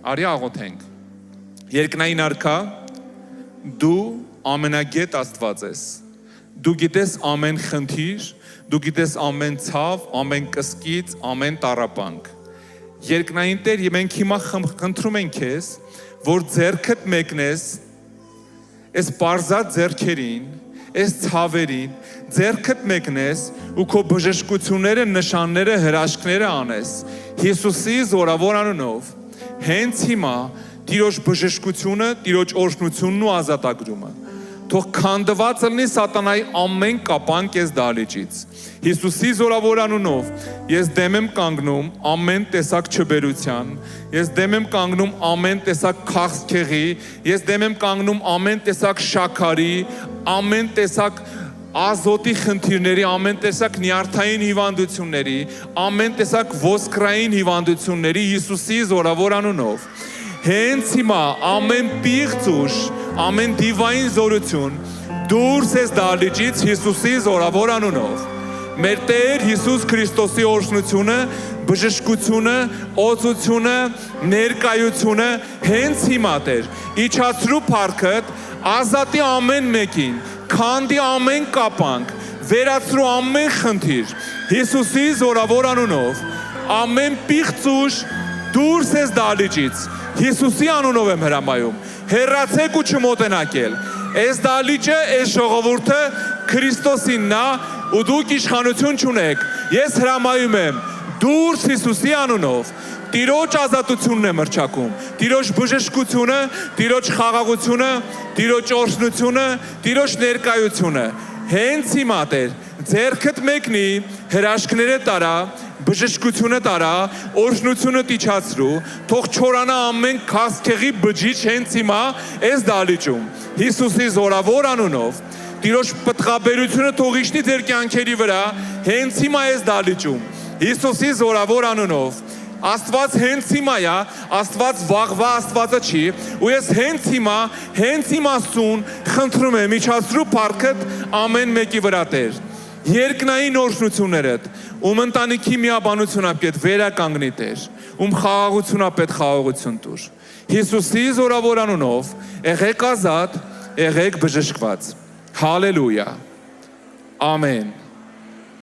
Արի աղոթենք։ Երկնային Արքա, դու ամենագետ Աստված ես։ Դու գիտես ամեն խնդիր, դու գիտես ամեն ցավ, ամեն կսկիծ, ամեն տառապանք։ Երկնային Տեր, մենք հիմա խնդրում ենք քեզ, որ ձեռքդ մեկնես այս պարզած ձեռքերին, այս ցավերին, ձեռքդ մեկնես ու քո բժշկությունները, նշանները, հրաշքները անես։ Հիսուսի զորավոր անունով հենց հիմա Տիրոջ բժշկությունը, Տիրոջ օրհնությունն ու ազատագրումը թող քանդված լինի սատանայի ամեն կապանք այս դահլիճից։ Հիսուսի զորավոր անունով ես դեմ եմ կանգնում ամեն տեսակ չբերության, ես դեմ եմ կանգնում ամեն տեսակ քաղցկեղի, ես դեմ եմ կանգնում ամեն տեսակ շաքարի, ամեն տեսակ ազոտի խնդիրների, ամեն տեսակ նյարդային հիվանդությունների, ամեն տեսակ ոսկրային հիվանդությունների Հիսուսի զորավոր անունով։ Հենց հիմա ամեն պիղծ ուժ, ամեն դիվային զորություն դուրս ես դահլիճից Հիսուսի զորավոր անունով։ Մեր Տեր Հիսուս Քրիստոսի օրհնությունը, բժշկությունը, օծությունը, ներկայությունը հենց հիմա Տեր իջացրու փառքդ, ազատի ամեն մեկին, քանդի ամեն կապանք, վերացրու ամեն խնդիր Հիսուսի զորավոր անունով։ Ամեն պիղծ ուժ դուրս ես դահլիճից Հիսուսի անունով եմ հրամայում։ Հեռացեք ու չմոտենաք էլ։ Այս դահլիճը, այս ժողովուրդը Քրիստոսինն է ու դուք իշխանություն չունեք։ Ես հրամայում եմ դուրս Հիսուսի անունով։ Տիրոջ ազատությունն է մրցակում, Տիրոջ բժշկությունը, Տիրոջ խաղաղությունը, Տիրոջ օրհնությունը, Տիրոջ ներկայությունը։ Հենց հիմա Տեր, ձեռքդ մեկնի, հրաշքները տարա, բժշկությունը տարա, օրհնությունը իջացրու, թող չորանա ամեն քաղցկեղի բջիջ հենց հիմա այս դահլիճում։ Հիսուսի զորավոր անունով, Տիրոջ պտղաբերությունը թող իջնի ձեր կյանքերի վրա, հենց հիմա այս դահլիճում։ Հիսուսի զորավոր անունով։ Աստված հենց հիմա է, Աստված վաղվա Աստվածը չի, ու ես հենց հիմա Աստծուն խնդրում եմ իջացրու փառքդ ամեն մեկի վրա Տեր։ Երկնային օրհնություններդ, ում ընտանիքի միաբանությունն պետք վերականգնի Տեր, ում խաղաղությունն պետք խաղաղություն տուր։ Հիսուսի զորավոր անունով եղեք ազատ, եղեք բժշկված։ Հալելույա։ Ամեն։